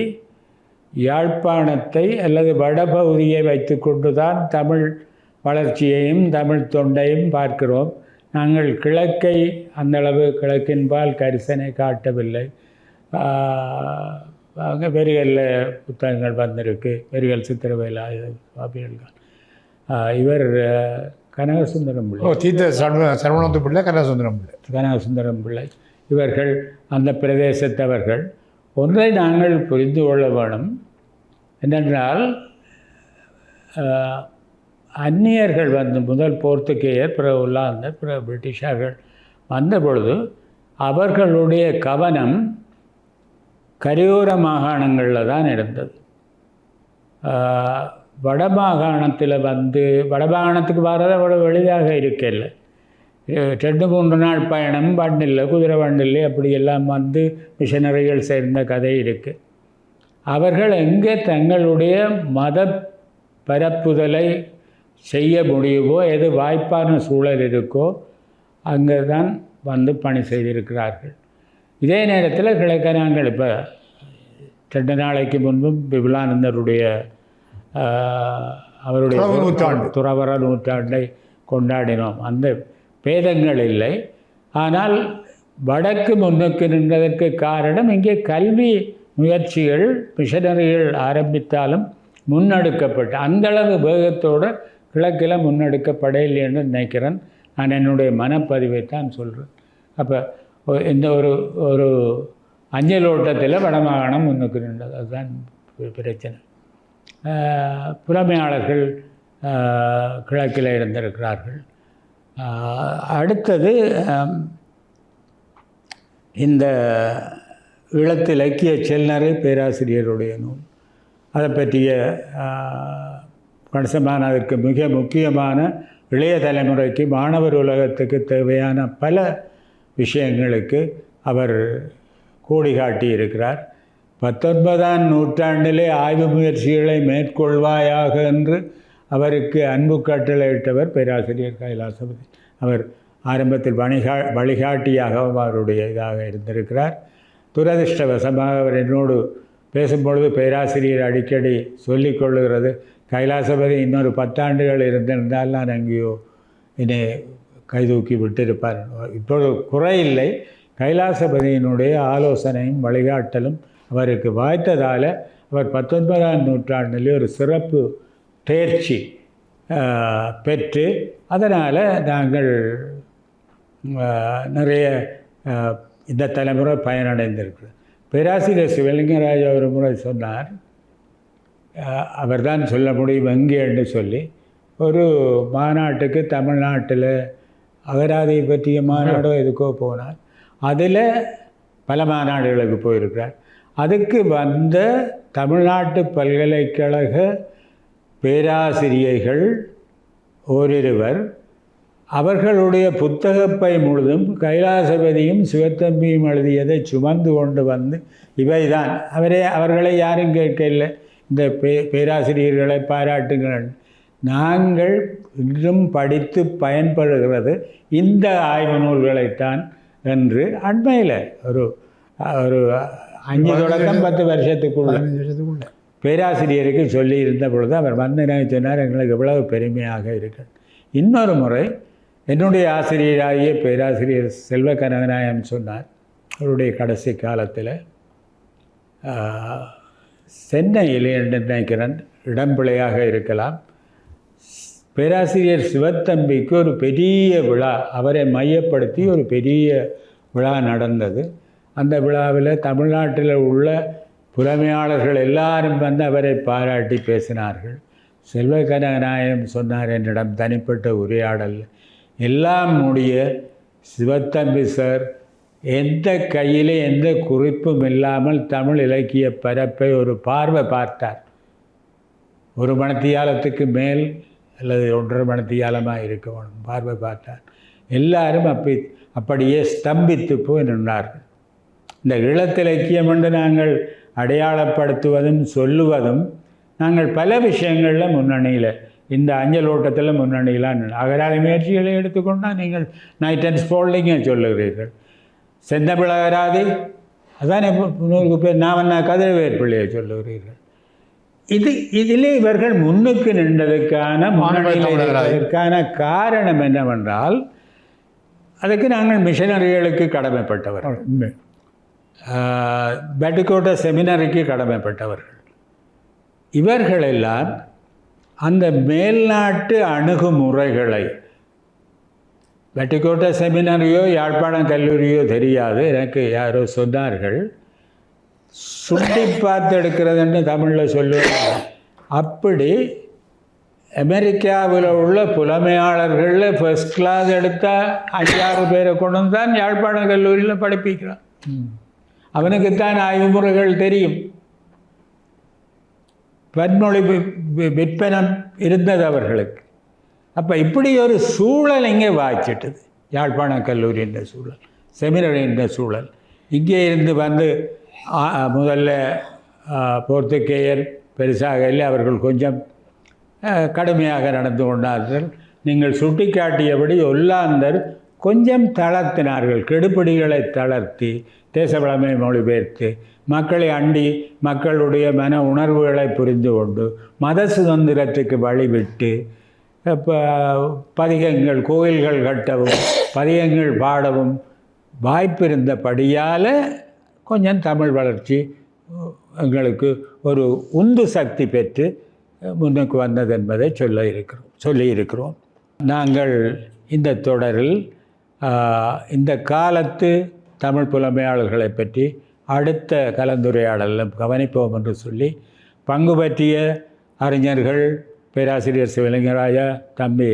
S1: யாழ்ப்பாணத்தை அல்லது வடபகுதியை வைத்துக்கொண்டு தான் தமிழ் வளர்ச்சியையும் தமிழ் தொண்டையும் பார்க்கிறோம். நாங்கள் கிழக்கை அந்தளவு கிழக்கின்பால் கரிசனை காட்டவில்லை. அங்கே வெறிகளில் புத்தகங்கள் வந்திருக்கு, வெறிகள் சித்திரவேலா பாபியல்கள். இவர் கனகசுந்தரம் பிள்ளை,
S2: சரவணத்து பிள்ளை,
S1: கனகசுந்தரம் பிள்ளை, இவர்கள் அந்த பிரதேசத்தவர்கள். ஒன்றை நாங்கள் புரிந்து கொள்ள வேணும், என்னென்றால் அந்நியர்கள் வந்து முதல் போர்த்துகேயர், பிறகு ஒல்லாந்தர், பிறகு பிரிட்டிஷார்கள் வந்த பொழுது அவர்களுடைய கவனம் கரையோர மாகாணங்களில் தான் இருந்தது. வடமாகாணத்தில் வந்து வடமாகாணத்துக்கு வர்றது அவ்வளோ எளிதாக இருக்கல. 2-3 நாள் பயணம், வண்டில், குதிரை வண்டில் அப்படியெல்லாம் வந்து மிஷனரிகள் சேர்ந்த கதை இருக்குது. அவர்கள் எங்கே தங்களுடைய மத பரப்புதலை செய்ய முடியுமோ, எது வாய்ப்பான சூழல் இருக்கோ அங்கே தான் வந்து பணி செய்திருக்கிறார்கள். இதே நேரத்தில் கிழக்கனாங்கள் இப்போ 2 நாளைக்கு முன்பும் விபுலானந்தருடைய அவருடைய துறவற நூற்றாண்டை கொண்டாடினோம். அந்த பேதங்கள் இல்லை. ஆனால் வடக்கு முன்னுக்கு நின்றதற்கு காரணம் இங்கே கல்வி முயற்சிகள் மிஷனரிகள் ஆரம்பித்தாலும் முன்னெடுக்கப்பட்டு அந்தளவு வேகத்தோடு கிழக்கில் முன்னெடுக்கப்படையில்லை என்று நினைக்கிறேன். நான் என்னுடைய மனப்பதிவை தான் சொல்கிறேன். அப்போ இந்த ஒரு அஞ்சல் ஓட்டத்தில் வடமாகாணம் முன்னுக்கு நின்றது. அதுதான் பிரச்சனை. புலமையாளர்கள் கிழக்கில் இருந்திருக்கிறார்கள். அடுத்தது இந்த ஈழத்து இலக்கிய செல்நரை பேராசிரியருடைய நூல், அதை பற்றிய கணிசமான அதற்கு மிக முக்கியமான இளைய தலைமுறைக்கு மாணவர் உலகத்துக்கு தேவையான பல விஷயங்களுக்கு அவர் கோடி காட்டி இருக்கிறார். 19ஆம் நூற்றாண்டிலே ஆய்வு முயற்சிகளை மேற்கொள்வாயாக என்று அவருக்கு அன்பு கட்டளையிட்டவர் பேராசிரியர் கைலாசபதி. அவர் ஆரம்பத்தில் வழிகாட்டியாகவும் அவருடைய இதாக இருந்திருக்கிறார். துரதிர்ஷ்டவசமாக அவர் என்னோடு பேசும்பொழுது பேராசிரியர் அடிக்கடி சொல்லிக் கொள்ளுகிறது, கைலாசபதி இன்னொரு 10 ஆண்டுகள் இருந்திருந்தால் நான் எங்கேயோ என்னை கைதூக்கி விட்டிருப்பார். இப்பொழுது குறையில்லை. கைலாசபதியினுடைய ஆலோசனையும் வழிகாட்டலும் அவருக்கு வாய்த்ததால் அவர் 19ஆம் நூற்றாண்டிலே ஒரு சிறப்பு தேர்ச்சி பெற்று அதனால் நாங்கள் நிறைய இந்த தலைமுறை பயனடைந்திருக்கிறது. பேராசிரியர் சிவலிங்கராஜ் ஒரு முறை சொன்னார், அவர் தான் சொல்ல முடியும் எங்கே என்று சொல்லி, ஒரு மாநாட்டுக்கு தமிழ்நாட்டில் அகராதியை பற்றிய மாநாடோ எதுக்கோ போனார். அதில் பல மாநாடுகளுக்கு போயிருக்கிறார். அதுக்கு வந்த தமிழ்நாட்டு பல்கலைக்கழக பேராசிரியர்கள் ஓரிருவர் அவர்களுடைய புத்தகப்பை முழுதும் கைலாசபதியும் சிவத்தம்பியும் எழுதியதை சுமந்து கொண்டு வந்து இவைதான் அவர்களை யாரும் கேட்கவில்லை, இந்த பேராசிரியர்களை பாராட்டுங்கள், நாங்கள் இன்றும் படித்து பயன்படுகிறது இந்த ஆய்வு நூல்களைத்தான் என்று அண்மையில் ஒரு 5 தொடக்கம் 10 வருஷத்துக்குள்ள பேராசிரியருக்கு சொல்லி இருந்த பொழுது அவர் வந்து சொன்னார், எங்களுக்கு எவ்வளவு பெருமையாக இருக்கு. இன்னொரு முறை என்னுடைய ஆசிரியராகிய பேராசிரியர் செல்வ கனகநாயகம் சொன்னார், அவருடைய கடைசி காலத்தில் சென்னையில் என்று நினைக்கிறேன், இடம்பிழையாக இருக்கலாம், பேராசிரியர் சிவத்தம்பிக்கு ஒரு பெரிய விழா, அவரை மையப்படுத்தி ஒரு பெரிய விழா நடந்தது. அந்த விழாவில் தமிழ்நாட்டில் உள்ள புலமையாளர்கள் எல்லாரும் வந்து அவரை பாராட்டி பேசினார்கள். செல்வ கனகநாயகம் சொன்னார் என்னிடம் தனிப்பட்ட உரையாடல், எல்லாம் முடிய சிவத்தம்பி சார் எந்த கையிலே எந்த குறிப்பும் இல்லாமல் தமிழ் இலக்கிய பரப்பை ஒரு பார்வை பார்த்தார். 1 மணித்தியாலத்துக்கு மேல் அல்லது 1.5 மணித்தியாலமாக இருக்க வேணும் பார்வை பார்த்தார். எல்லாரும் அப்படியே ஸ்தம்பித்து போய் நின்றார்கள். இந்த ஈழத்திலக்கியம் என்று நாங்கள் அடையாளப்படுத்துவதும் சொல்லுவதும் நாங்கள் பல விஷயங்களில் முன்னணியில், இந்த அஞ்சல் ஓட்டத்தில் முன்னணியிலாம் அகராதி முயற்சிகளை எடுத்துக்கொண்டால் நீங்கள் நைட் ஸ்போல்டிங்க சொல்லுகிறீர்கள், செந்தமிழ் அகராதி அதான் 100 பேர் நாமன்னா கதிரவேற் பிள்ளையை சொல்லுகிறீர்கள். இதிலே இவர்கள் முன்னுக்கு நின்றதுக்கான முன்னணியிற்கான காரணம் என்னவென்றால் அதுக்கு நாங்கள் மிஷனரிகளுக்கு கடமைப்பட்டவர்கள், பெட்டிகோட்டா செமினரிக்கு கடமைப்பட்டவர்கள். இவர்களெல்லாம் அந்த மேல்நாட்டு அணுகுமுறைகளை, பெட்டிகோட்டா செமினரியோ யாழ்ப்பாணம் கல்லூரியோ தெரியாது, எனக்கு யாரோ சொன்னார்கள், சுட்டி பார்த்து எடுக்கிறதுன்னு தமிழில் சொல்லுவாங்க. அப்படி அமெரிக்காவில் உள்ள புலமையாளர்களில் ஃபர்ஸ்ட் கிளாஸ் எடுத்தால் 5-6 பேரை கொண்டு வந்து தான் யாழ்ப்பாணம் கல்லூரியில் படிப்பிக்கிறான். அவனுக்குத்தான் ஆய்வு முறைகள் தெரியும். பன்மொழி விற்பனம் இருந்தது அவர்களுக்கு. அப்போ இப்படி ஒரு சூழல் இங்கே வாய்ச்சிட்டது. யாழ்ப்பாண கல்லூரின்ற சூழல், செமினரின்ற சூழல். இங்கே இருந்து வந்து முதல்ல போர்த்துகேயர் பெருசாக இல்லை, அவர்கள் கொஞ்சம் கடுமையாக நடந்து கொண்டார்கள். நீங்கள் சுட்டி காட்டியபடி ஒல்லாந்தர் கொஞ்சம் தளர்த்தினார்கள். கெடுபிடிகளை தளர்த்தி தேசப்பழமை மொழிபெயர்த்து மக்களை அண்டி மக்களுடைய மன உணர்வுகளை புரிந்து கொண்டு மத சுதந்திரத்துக்கு வழிவிட்டு பதிகங்கள் கோயில்கள் கட்டவும் பதிகங்கள் பாடவும் வாய்ப்பு இருந்தபடியால் கொஞ்சம் தமிழ் வளர்ச்சி எங்களுக்கு ஒரு உந்து சக்தி பெற்று முன்னுக்கு வந்தது என்பதை சொல்லியிருக்கிறோம். நாங்கள் இந்த தொடரில் இந்த காலத்து தமிழ் புலமையாளர்களை பற்றி அடுத்த கலந்துரையாடலில் கவனிப்போம் என்று சொல்லி பங்கு பற்றிய அறிஞர்கள் பேராசிரியர் சிவலிங்கராஜா, தம்பி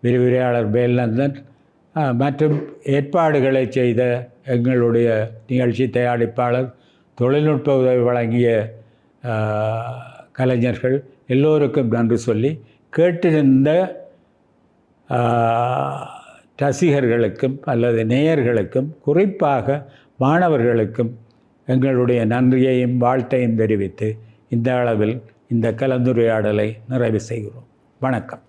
S1: விரிவுரையாளர் வேல்நந்தன் மற்றும் ஏற்பாடுகளை செய்த எங்களுடைய நிகழ்ச்சி தயாரிப்பாளர், தொழில்நுட்ப உதவி வழங்கிய கலைஞர்கள் எல்லோருக்கும் நன்றி சொல்லி கேட்டிருந்த ரசிகர்களுக்கும் அல்லது நேயர்களுக்கும் குறிப்பாக மாணவர்களுக்கும் எங்களுடைய நன்றியையும் வாழ்த்தையும் தெரிவித்து இந்த அளவில் இந்த கலந்துரையாடலை நிறைவு செய்கிறோம். வணக்கம்.